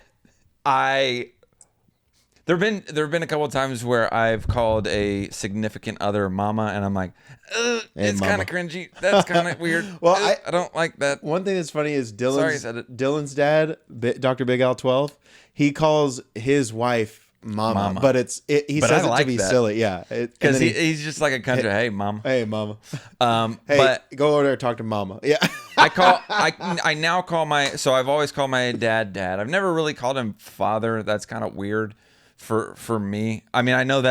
there've been a couple of times where I've called a significant other mama, and I'm like, it's kind of cringy. That's kind of weird. Well, I don't like that. One thing that's funny is Sorry, I said it. Dylan's dad, Dr. Big Al 12, he calls his wife Mama. But he But says I it like to be that. silly. Yeah. Because he's just like a country. Hey, mama. Hey, Mama. Hey, But go over there and talk to Mama. Yeah. I now call I've always called my dad. I've never really called him father. That's kind of weird for me. I mean, I know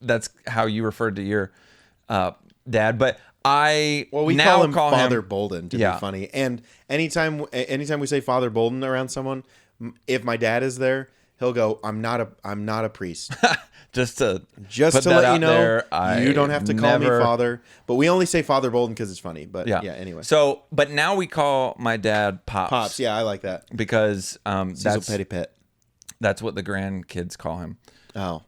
that's how you referred to your dad, but we now call him Father Bolden to Yeah. be funny. And anytime we say Father Bolden around someone, if my dad is there, he'll go, I'm not a priest. just to Just to that let you out know, there, you don't have to call me Father. But we only say Father Bolden because it's funny. But yeah, anyway. So, but now we call my dad Pops. Pops, yeah, I like that. Because Cecil Petty Pet. that's what the grandkids call him. Oh.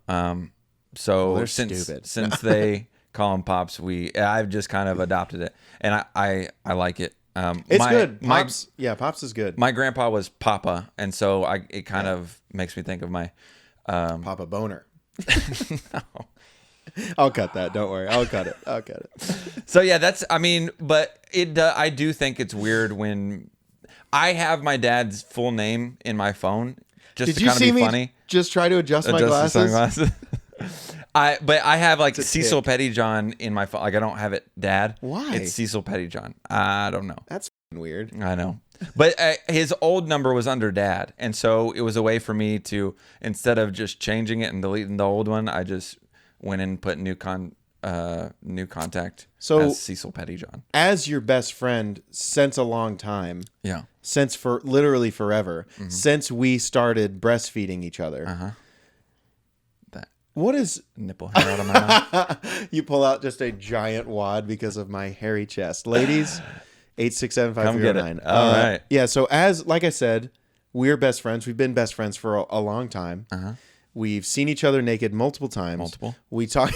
So they're since stupid. they call him Pops, I've just kind of adopted it, and I like it. It's good. Pops, Pops is good. My grandpa was Papa, and so it kind of makes me think of my Papa Boner. no. I'll cut that. Don't worry. I'll cut it. So yeah, but I do think it's weird when I have my dad's full name in my phone just to kind of be funny. Just try to adjust my The glasses? sunglasses. But I have like It's a Cecil tick. Pettyjohn in my phone. Like I don't have it Dad. Why? It's Cecil Pettyjohn. I don't know. That's f***ing weird. I know. But his old number was under Dad. And so it was a way for me to, instead of just changing it and deleting the old one, I just went in and put new contact as Cecil Pettyjohn. As your best friend since a long time, Yeah. since for literally forever, since we started breastfeeding each other, That what is... nipple hair out of my mouth. You pull out just a giant wad because of my hairy chest. Ladies, 867-5309. Come get it. All right. Yeah, so like I said, we're best friends. We've been best friends for a long time. We've seen each other naked multiple times. We talk...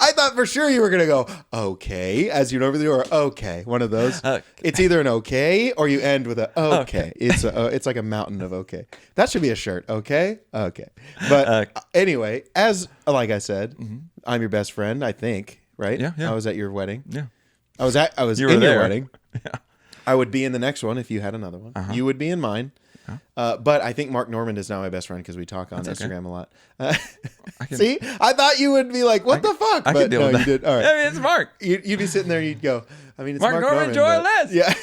I thought for sure you were going to go, okay, as you normally do, or okay, one of those. Okay. It's either an okay or you end with a okay. It's like a mountain of okay. That should be a shirt, okay? Okay. But anyway, like I said, I'm your best friend, I think, right? Yeah. I was at your wedding. Yeah. I was You were in your there. wedding. Yeah. I would be in the next one if you had another one. You would be in mine. But I think Mark Normand is now my best friend because we talk on Instagram a lot. See, I thought you would be like, "What the fuck?" I But can deal with that. you did. All right. I mean, it's Mark. You'd be sitting there and you'd go, I mean, it's Mark Norman Normand. Joy but- Les. Yeah.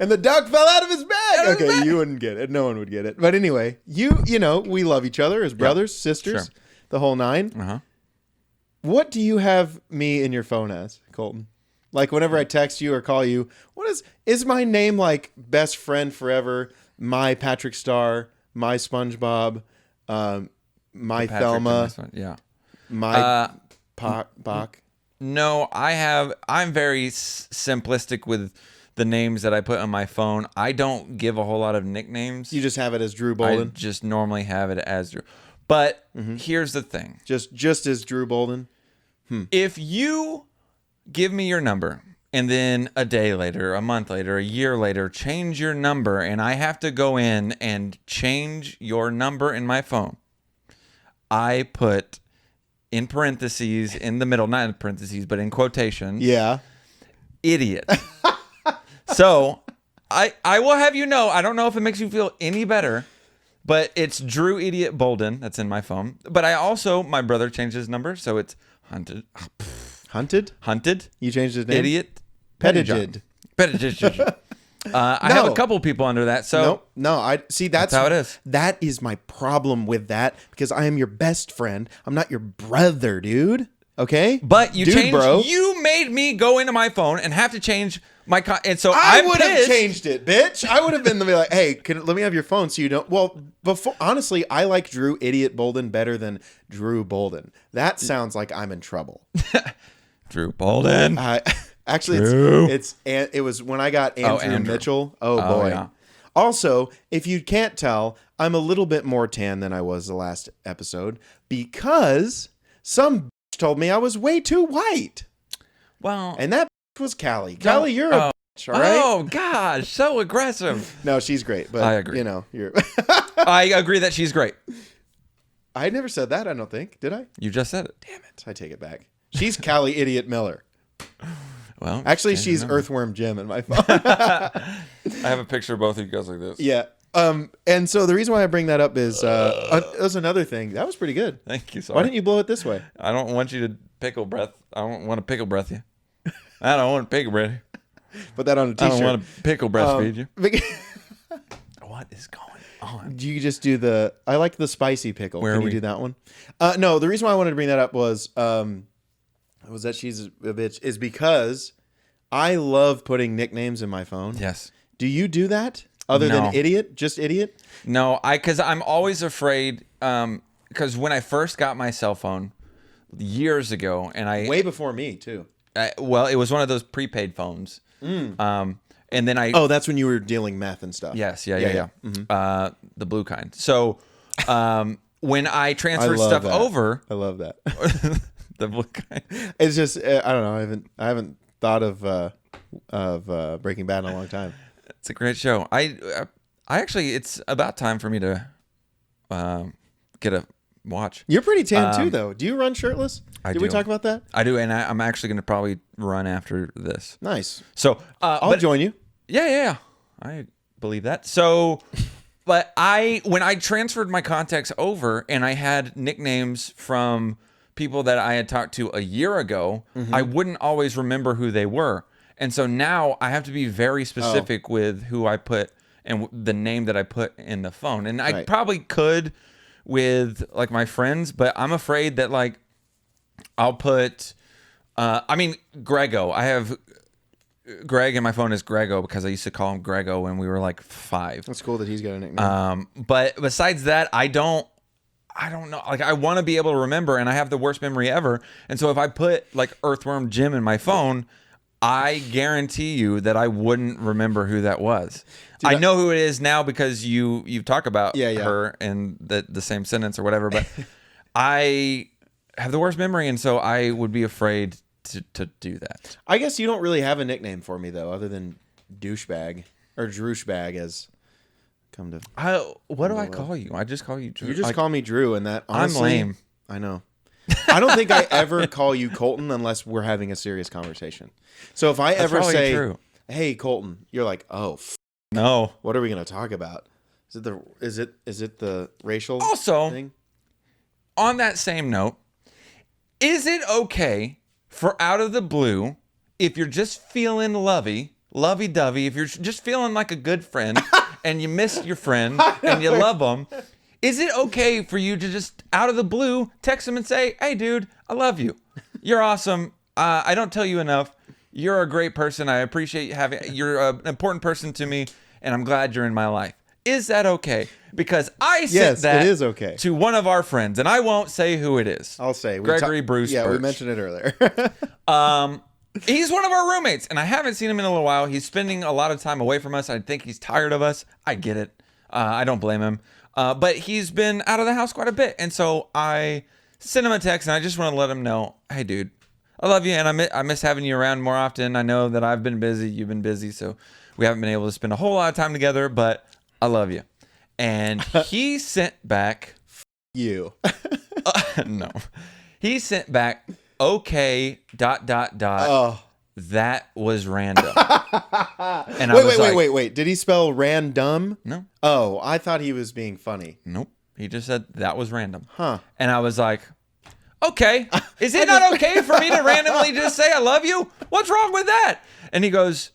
And the duck fell out of his bag. Okay, you wouldn't get it. No one would get it. But anyway, you know, we love each other as brothers, sisters, Sure. the whole nine. What do you have me in your phone as, Colton? Like whenever I text you or call you, is my name like best friend forever? My Patrick Star, my SpongeBob, my Thelma, Yeah. my Bach. No, I'm very simplistic with the names that I put on my phone. I don't give a whole lot of nicknames. You just have it as Drew I Bolden. just normally have it as Drew. But here's the thing. Just as Drew Bolden. If you give me your number and then a day later, a month later, a year later, change your number and I have to go in and change your number in my phone, I put in parentheses in the middle, not in parentheses, but in quotation, Yeah. idiot. So I will have you know, I don't know if it makes you feel any better, but it's Drew Idiot Bolden that's in my phone. But I also, my brother changed his number, so it's Hunted. Hunted? You changed his name? Idiot. Pettigid. I have a couple people under that, so no. I see. That's how it is. That is my problem with that because I am your best friend. I'm not your brother, dude. Okay, but you dude, changed. Bro. You made me go into my phone and have to change my. And so I I'm would have pissed. changed it, bitch. I would have been like, hey, let me have your phone so you don't. Well, before honestly, I like Drew Idiot Bolden better than Drew Bolden. That sounds like I'm in trouble. Drew Bolden. Actually, it was when I got Andrew Mitchell. Oh boy. Yeah. Also, if you can't tell, I'm a little bit more tan than I was the last episode because some bitch told me I was way too white. Well, and that was Callie. Callie, you're a bitch, all right? Oh gosh, so aggressive. No, she's great, but I agree. You know, you're. I agree that she's great. I never said that. I don't think. Did I? You just said it. Damn it! I take it back. She's Callie Idiot Miller. Well, actually, she's Earthworm Jim in my phone. I have a picture of both of you guys like this. Yeah. And so the reason why I bring that up is there's another thing. That was pretty good. Thank you. Sorry. Why didn't you blow it this way? I don't want you to pickle breath. I don't want to pickle breath you. I don't want to pickle breath. Put that on a t-shirt. I don't want to pickle breastfeed you. What is going on? Do you just do the? I like the spicy pickle. Where Can you do that one? No. The reason why I wanted to bring that up was that she's a bitch is because I love putting nicknames in my phone. Yes. Do you do that? Other than idiot? Just idiot? No, because I'm always afraid, because when I first got my cell phone years ago, and way before me too. Well, it was one of those prepaid phones. And then that's when you were dealing meth and stuff. Yes, yeah. Mm-hmm. The blue kind. So when I transferred stuff over, I love that. The blue kind. It's just I don't know. I haven't thought of Breaking Bad in a long time. It's a great show. I actually, it's about time for me to get a watch. You're pretty tan too, though. Do you run shirtless? Did we talk about that? I do, and I'm actually going to probably run after this. Nice. So I'll join you. Yeah. I believe that. So, but when I transferred my contacts over, and I had nicknames from people that I had talked to a year ago, I wouldn't always remember who they were. And so now I have to be very specific with who I put and the name that I put in the phone. And I probably could with like my friends, but I'm afraid that like I'll put, Grego. I have Greg in my phone is Grego because I used to call him Grego when we were like 5. That's cool that he's got a nickname. But besides that, I don't know. Like I want to be able to remember, and I have the worst memory ever. And so if I put like Earthworm Jim in my phone, I guarantee you that I wouldn't remember who that was. I know who it is now because you talk about her in the same sentence or whatever, but I have the worst memory, and so I would be afraid to do that. I guess you don't really have a nickname for me though, other than douchebag or drooshbag as come to. What do I call you? I just call you Drew. You just call me Drew, and that honestly, I'm lame. I know. I don't think I ever call you Colton unless we're having a serious conversation. So if I ever say, "Hey Colton," you're like, "Oh, no. What are we going to talk about? Is it the racial thing?" On that same note, is it okay for out of the blue, if you're just feeling lovey-dovey, if you're just feeling like a good friend and you miss your friend and you love them, is it okay for you to just out of the blue text them and say, "Hey, dude, I love you. You're awesome. I don't tell you enough. You're a great person. I appreciate you're an important person to me, and I'm glad you're in my life." Is that okay? Because I sent that it is okay. to one of our friends, and I won't say who it is. I'll say Gregory Bruce. Yeah, Birch. we mentioned it earlier. He's one of our roommates, and I haven't seen him in a little while. He's spending a lot of time away from us. I think he's tired of us. I get it. I don't blame him. But he's been out of the house quite a bit, and so I sent him a text, and I just want to let him know, "Hey, dude, I love you, and I miss having you around more often. I know that I've been busy, you've been busy, so we haven't been able to spend a whole lot of time together, but I love you." And he sent back... You. No. He sent back, "Okay, ... That was random." And I was like, wait. Did he spell random? No. Oh, I thought he was being funny. Nope. He just said that was random. Huh. And I was like, okay. Is it not okay for me to randomly just say I love you? What's wrong with that? And he goes,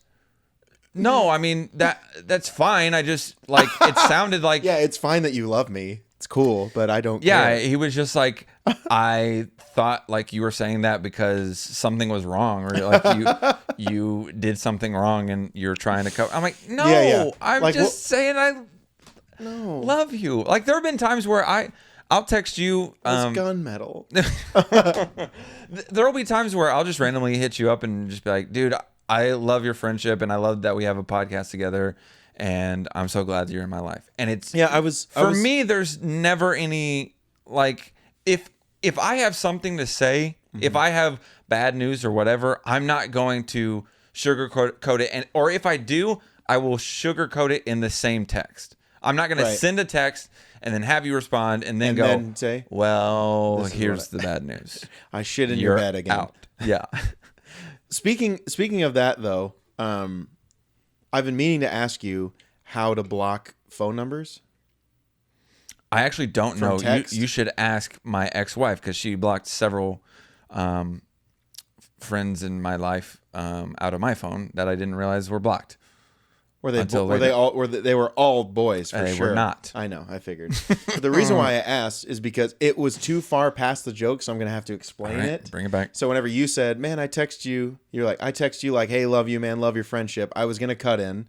no, I mean, that's fine. I just, like, it sounded like... Yeah, it's fine that you love me. It's cool, but I don't Yeah, care. he was just like, I thought like you were saying that because something was wrong, or like you did something wrong and you're trying to cover. I'm like, no, Yeah. I'm Like, just saying I love you. Like there have been times where I'll text you. It's gunmetal. There will be times where I'll just randomly hit you up and just be like, dude, I love your friendship and I love that we have a podcast together. And I'm so glad that you're in my life. And it's for me, there's never any like if I have something to say, if I have bad news or whatever, I'm not going to sugarcoat it. And or if I do, I will sugarcoat it in the same text. I'm not going to send a text and then have you respond and then then say, well, here's the bad news. I shit in your bed again. Out. Yeah. Speaking of that though, I've been meaning to ask you how to block phone numbers. I actually don't know. Text? You should ask my ex-wife because she blocked several friends in my life out of my phone that I didn't realize were blocked. Were they were all boys for They sure? were not. I know. I figured. But the reason why I asked is because it was too far past the joke, so I'm gonna have to explain it. Bring it back. So whenever you said, "Man, I text you," you're like, "I text you like, hey, love you, man, love your friendship." I was gonna cut in,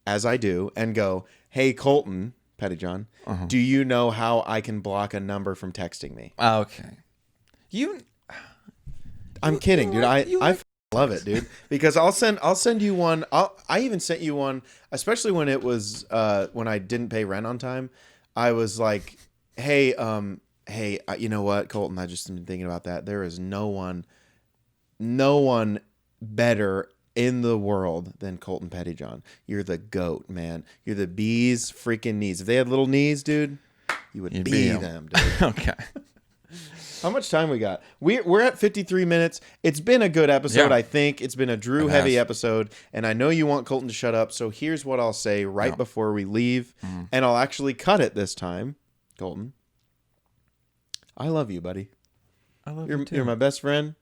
as I do, and go, "Hey, Colton, Pettyjohn, do you know how I can block a number from texting me?" Okay. I'm kidding, dude. I love it, dude, because I'll send you one. I even sent you one, especially when it was when I didn't pay rent on time. I was like, hey, you know what, Colton? I just been thinking about that. There is no one better in the world than Colton Pettyjohn. You're the GOAT, man. You're the bee's freaking knees. If they had little knees, dude, you would be them, dude. Okay. How much time we got? We're at 53 minutes. It's been a good episode, Yeah. I think. It's been a Drew heavy episode, and I know you want Colton to shut up, so here's what I'll say right before we leave, and I'll actually cut it this time. Colton, I love you, buddy. I love you too. You're my best friend,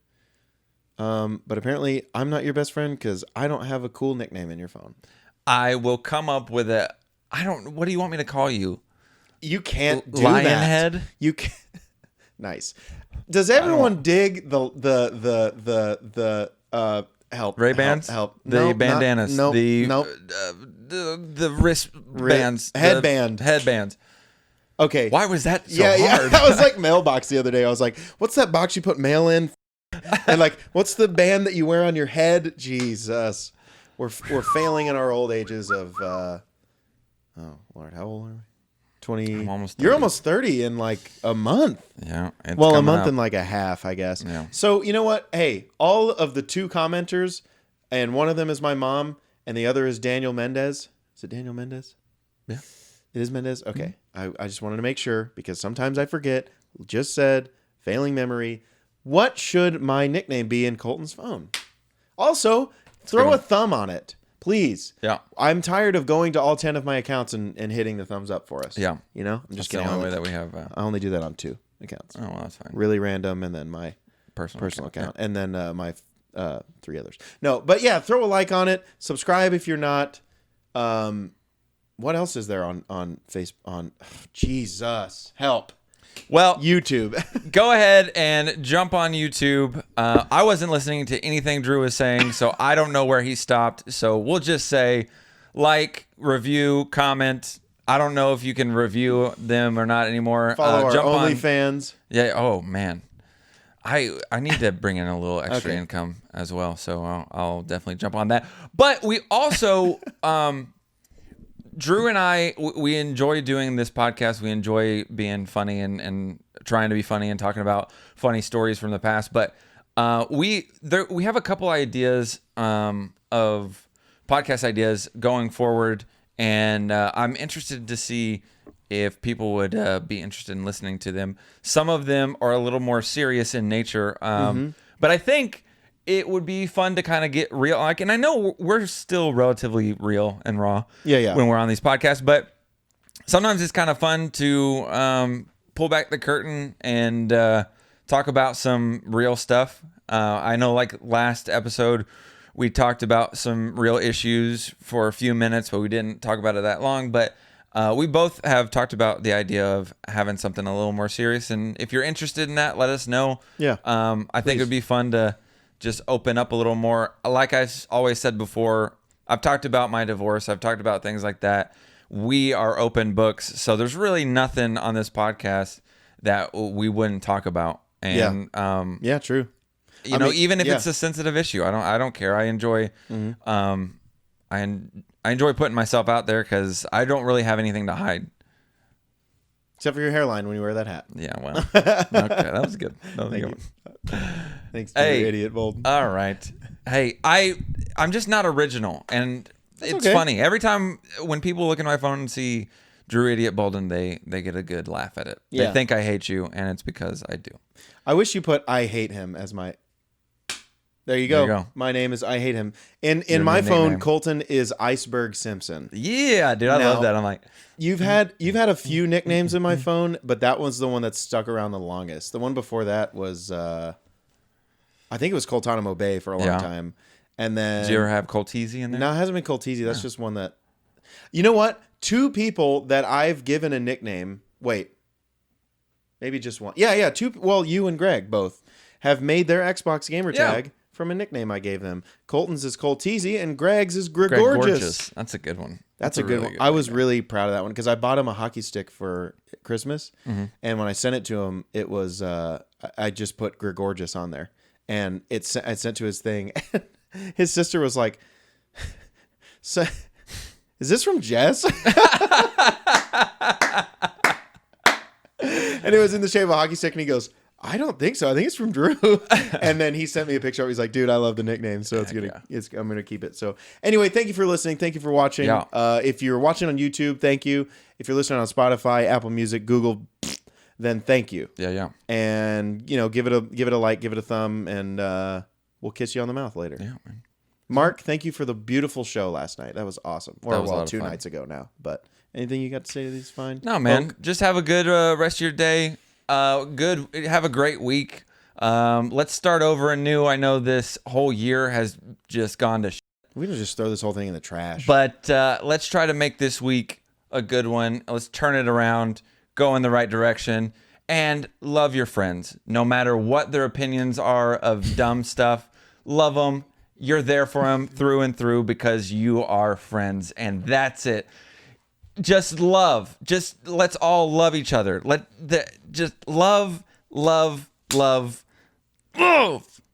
but apparently I'm not your best friend because I don't have a cool nickname in your phone. I will come up with what do you want me to call you? You can't do Lion that. head? You can't. Nice. Does everyone dig the help Ray-Bans? help The bandanas. The wristbands. Headbands. Okay. Why was that so Yeah. hard? That was like mailbox the other day. I was like, what's that box you put mail in? And like, what's the band that you wear on your head? Jesus. We're failing in our old ages of oh Lord, how old are we? 20. I'm almost 30. You're almost 30 in like a month. Yeah. Well, a month and like a half, I guess. Yeah. So, you know what? Hey, all of the 2 commenters, and one of them is my mom, and the other is Daniel Mendez. Is it Daniel Mendez? Yeah. It is Mendez? Okay. I just wanted to make sure because sometimes I forget. Just said, failing memory. What should my nickname be in Colton's phone? Also, throw a thumb on it. Please. Yeah. I'm tired of going to all 10 of my accounts and hitting the thumbs up for us. Yeah. You know? I'm just That's kidding. the only way that we have. I only do that on 2 accounts. Oh, well, that's fine. Really random, and then my Personal account. And then my 3 others. No, but yeah, throw a like on it. Subscribe if you're not. What else is there on Facebook? Jesus, help. Well, YouTube. go ahead and jump on YouTube. I wasn't listening to anything Drew was saying, so I don't know where he stopped. So we'll just say like, review, comment. I don't know if you can review them or not anymore. Follow our jump OnlyFans. Yeah. Oh man, I need to bring in a little extra income as well. So I'll definitely jump on that. But we also, Drew and I, we enjoy doing this podcast. We enjoy being funny and trying to be funny and talking about funny stories from the past. But we have a couple ideas of podcast ideas going forward, and I'm interested to see if people would be interested in listening to them. Some of them are a little more serious in nature, but I think it would be fun to kind of get real. Like, and I know we're still relatively real and raw when we're on these podcasts, but sometimes it's kind of fun to pull back the curtain and talk about some real stuff. I know, like last episode, we talked about some real issues for a few minutes, but we didn't talk about it that long. But we both have talked about the idea of having something a little more serious. And if you're interested in that, let us know. Yeah. I think it would be fun to just open up a little more. Like I always said before, I've talked about my divorce. I've talked about things like that. We are open books. So there's really nothing on this podcast that we wouldn't talk about. And yeah, true. You know, even if it's a sensitive issue, I don't care. I enjoy, I enjoy putting myself out there because I don't really have anything to hide. Except for your hairline when you wear that hat. Yeah, well, okay, that was good. That was a good one. Thanks to you, idiot Bolden. All right. Hey, I'm just not original, and it's okay. funny every time when people look at my phone and see Drew Idiot Bolden, they get a good laugh at it. Yeah. They think I hate you, and it's because I do. I wish you put "I hate him" as my. There you go. My name is I hate him. In my phone, nickname. Colton is Iceberg Simpson. Yeah, dude, I love that. I'm like, you've had a few nicknames in my phone, but that one's the one that stuck around the longest. The one before that was, I think it was Coltanimo Bay for a long time. And then, did you ever have Colteasy in there? No, it hasn't been Colteasy. That's just one that. You know what? 2 people that I've given a nickname. Wait, maybe just one. Yeah, 2. Well, you and Greg both have made their Xbox gamer tag from a nickname I gave them. Colton's is Colteasy and Greg's is Gregorgeous. That's a good one. That's a good one. I was really proud of that one because I bought him a hockey stick for Christmas, and when I sent it to him, it was I just put Gregorgeous on there, and I sent to his thing. And his sister was like, "So, is this from Jess?" And it was in the shape of a hockey stick, and he goes, "I don't think so. I think it's from Drew." And then he sent me a picture. He's like, "Dude, I love the nickname, so I'm gonna keep it." So anyway, thank you for listening. Thank you for watching. Yeah. If you're watching on YouTube, thank you. If you're listening on Spotify, Apple Music, Google, then thank you. Yeah. And give it a like, give it a thumb, and we'll kiss you on the mouth later. Yeah, man. Mark, thank you for the beautiful show last night. That was awesome. That was 2 nights ago now. But anything you got to say to these fine? No, man. Just have a good rest of your day. Good. Have a great week. Let's start over anew. I know this whole year has just gone to shit. We can just throw this whole thing in the trash. But let's try to make this week a good one. Let's turn it around, go in the right direction, and love your friends. No matter what their opinions are of dumb stuff, love them. You're there for them through and through because you are friends, and that's it. Just love. Just let's all love each other. Just love. Oh,